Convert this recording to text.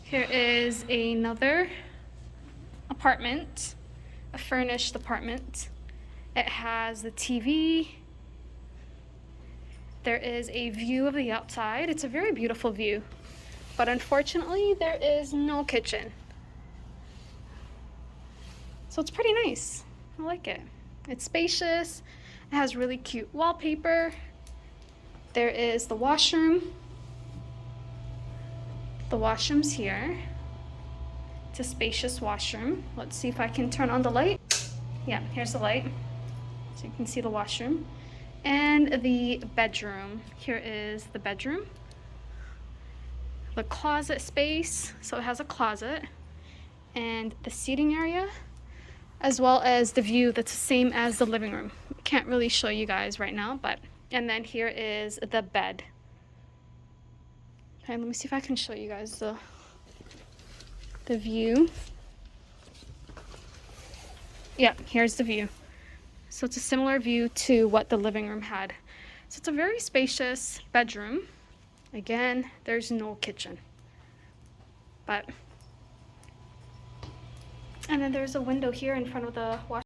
Here is another apartment, a furnished apartment. It has the TV. There is a view of the outside. It's a very beautiful view, but unfortunately there is no kitchen. So it's pretty nice. I like it. It's spacious. It has really cute wallpaper. There is the washroom. The washroom's here. It's a spacious washroom. Let's see if I can turn on the light. Yeah, here's the light. So you can see the washroom. And the bedroom. Here is the bedroom. The closet space. So it has a closet. And the seating area, as well as the view that's the same as the living room. Can't really show you guys right now, but... And then here is the bed. Okay, let me see if I can show you guys the view. Yeah, here's the view. So it's a similar view to what the living room had. So it's a very spacious bedroom. Again, there's no kitchen. But, and then there's a window here in front of the wash.